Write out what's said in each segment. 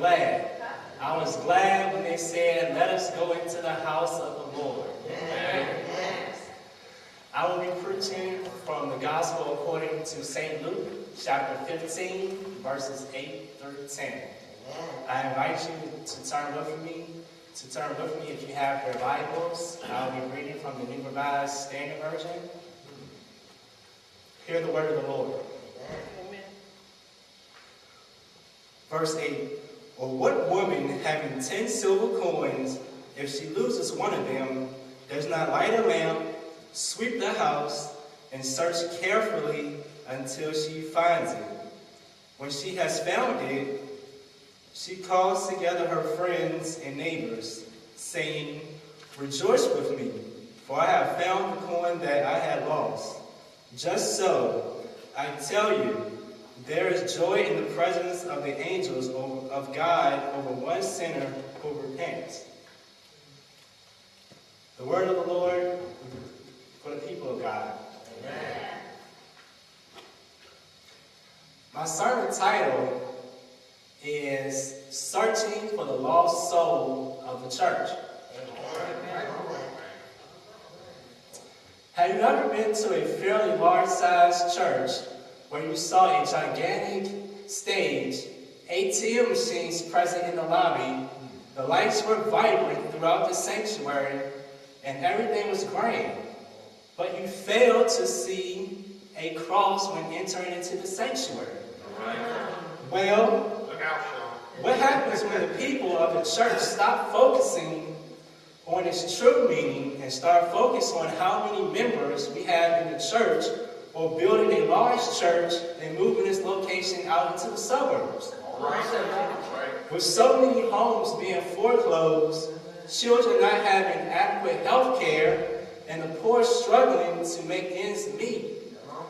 glad. I was glad when they said, let us go into the house of the Lord. I will be preaching from the Gospel according to St. Luke, chapter 15, verses 8 through 10. I invite you to turn with me if you have your Bibles. I'll be reading from the New Revised Standard Version. Hear the word of the Lord. Amen. Verse 8. Or what woman having 10 silver coins, if she loses one of them, does not light a lamp, sweep the house, and search carefully until she finds it? When she has found it, she calls together her friends and neighbors, saying, rejoice with me, for I have found the coin that I had lost. Just so, I tell you, there is joy in the presence of the angels of God over one sinner who repents. The word of the Lord for the people of God. Amen. My sermon title is Searching for the Lost Soul of the Church. Amen. Have you ever been to a fairly large-sized church where you saw a gigantic stage, ATM machines present in the lobby, the lights were vibrant throughout the sanctuary, and everything was grand, but you failed to see a cross when entering into the sanctuary? Well, what happens when the people of the church stop focusing on its true meaning and start focusing on how many members we have in the church, or building a large church and moving its location out into the suburbs? With so many homes being foreclosed, children not having adequate health care, and the poor struggling to make ends meet,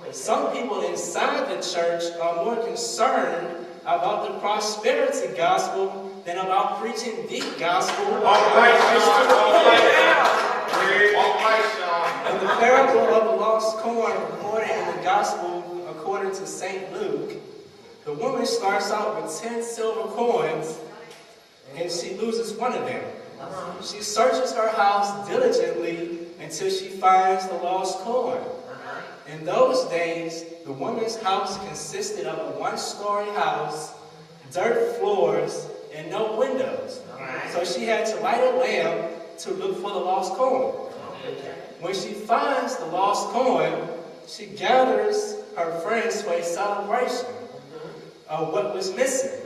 some people inside the church are more concerned about the prosperity gospel than about preaching the gospel. In the parable of the lost coin recorded in the gospel according to St. Luke, the woman starts out with 10 silver coins and she loses one of them. She searches her house diligently until she finds the lost coin. In those days, the woman's house consisted of a one-story house, dirt floors, and no windows. So she had to light a lamp to look for the lost coin. When she finds the lost coin, she gathers her friends for a celebration of what was missing.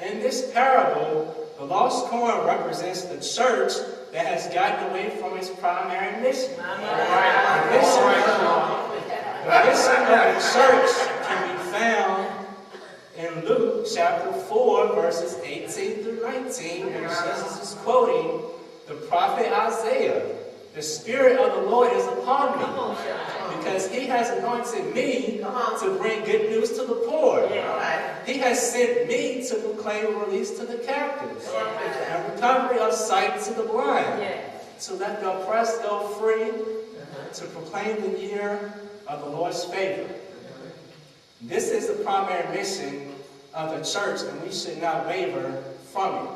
In this parable, the lost coin represents the church that has gotten away from its primary mission. The mission of the church can be found in Luke chapter 4, verses 18 through 19, where Jesus is quoting the prophet Isaiah. The Spirit of the Lord is upon me, because He has anointed me to bring good news to the poor. He has sent me to proclaim release to the captives, and recovery of sight to the blind, to let the oppressed go free, to proclaim the year of the Lord's favor. This is the primary mission of the church, and we should not waver from it.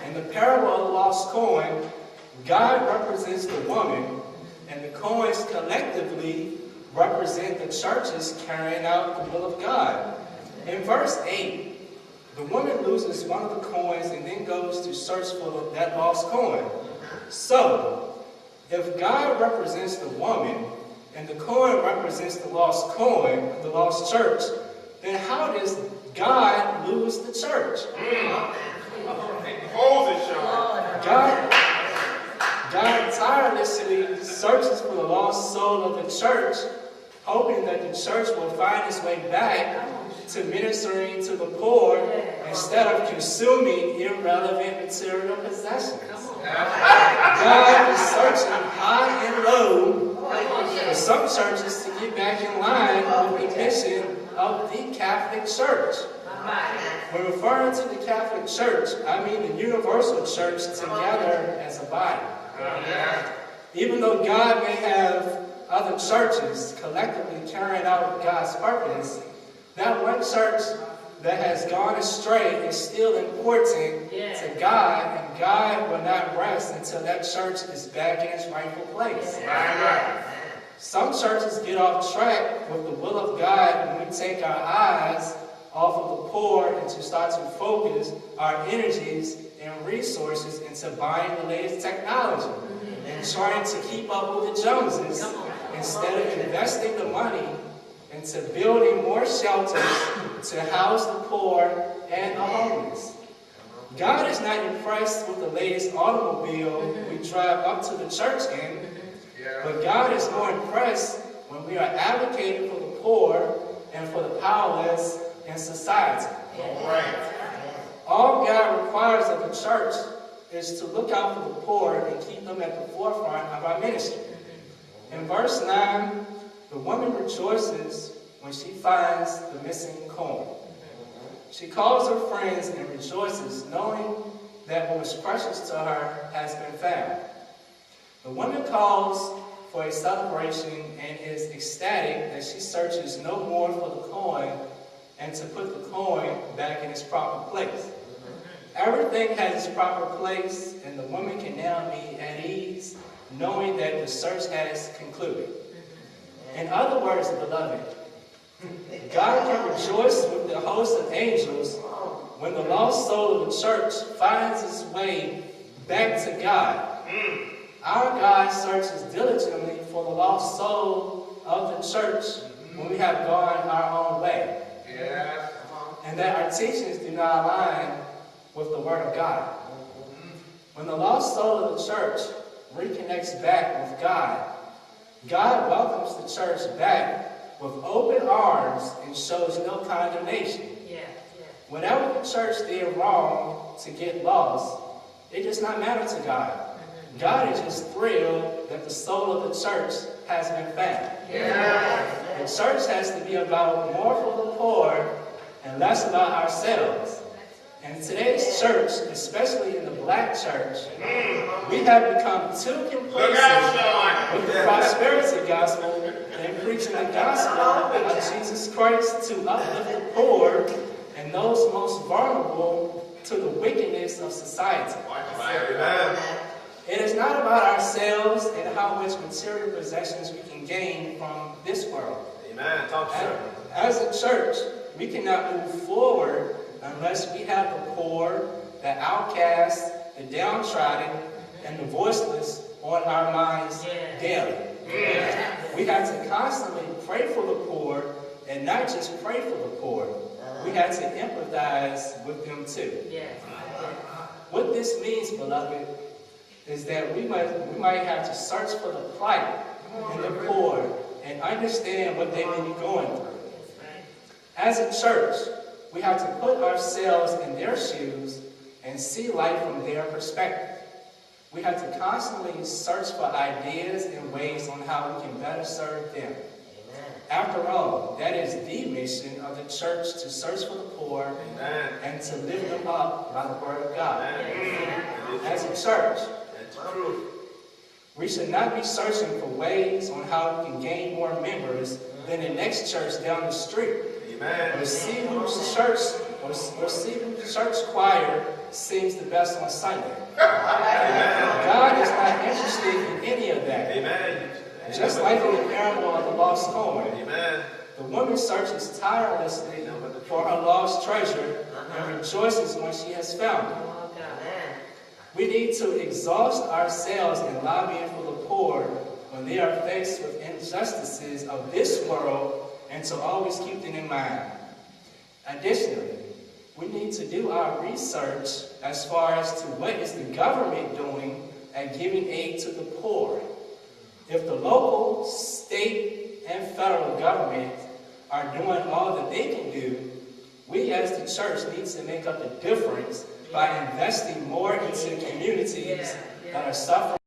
In the parable of the lost coin, God represents the woman, and the coins collectively represent the churches carrying out the will of God. In verse 8, the woman loses one of the coins and then goes to search for that lost coin. So, if God represents the woman, and the coin represents the lost coin, the lost church, then how does God lose the church? God tirelessly searches for the lost soul of the church, hoping that the church will find its way back to ministering to the poor instead of consuming irrelevant material possessions. God is searching high and low for some churches to get back in line with the mission of the Catholic Church. When referring to the Catholic Church, I mean the universal church together as a body. Even though God may have other churches collectively carrying out God's purpose, that one church that has gone astray is still important to God, and God will not rest until that church is back in its rightful place. Some churches get off track with the will of God when we take our eyes off of the poor and to start to focus our energies and resources into buying the latest technology and trying to keep up with the Joneses instead of investing the money into building more shelters to house the poor and the homeless. God is not impressed with the latest automobile we drive up to the church in, but God is more impressed when we are advocating for the poor and for the powerless in society. All God requires of the church is to look out for the poor and keep them at the forefront of our ministry. In verse 9, the woman rejoices when she finds the missing coin. She calls her friends and rejoices, knowing that what was precious to her has been found. The woman calls for a celebration and is ecstatic that she searches no more for the coin and to put the coin back in its proper place. Everything has its proper place, and the woman can now be at ease, knowing that the search has concluded. In other words, beloved, God can rejoice with the host of angels when the lost soul of the church finds its way back to God. Our God searches diligently for the lost soul of the church when we have gone our own way. And that our teachings do not align with the Word of God. When the lost soul of the church reconnects back with God, God welcomes the church back with open arms and shows no condemnation. Whatever the church did wrong to get lost, it does not matter to God. God is just thrilled that the soul of the church has been found. The church has to be about more for the poor and less about ourselves. And today's church, especially in the black church, we have become too complacent with the prosperity gospel and preaching the gospel of Jesus Christ to uplift the poor and those most vulnerable to the wickedness of society. It is not about ourselves and how much material possessions we can gain from this world. As a church, we cannot move forward unless we have the poor, the outcast, the downtrodden, and the voiceless on our minds daily. We have to constantly pray for the poor, and not just pray for the poor. We have to empathize with them too. What this means, beloved, is that we might have to search for the plight in the poor and understand what they may be going through. As a church, we have to put ourselves in their shoes and see life from their perspective. We have to constantly search for ideas and ways on how we can better serve them. After all, that is the mission of the church, to search for the poor and to lift them up by the Word of God. As a church, we should not be searching for ways on how we can gain more members than the next church down the street. Or see whose church choir sings the best on Sunday. God is not interested in any of that. Just like in the parable of the lost coin, the woman searches tirelessly for her lost treasure and rejoices when she has found it. We need to exhaust ourselves in lobbying for the poor when they are faced with injustices of this world, and to always keep them in mind. Additionally, we need to do our research as far as to what is the government doing at giving aid to the poor. If the local, state, and federal government are doing all that they can do, we as the church need to make up the difference by investing more into communities that are suffering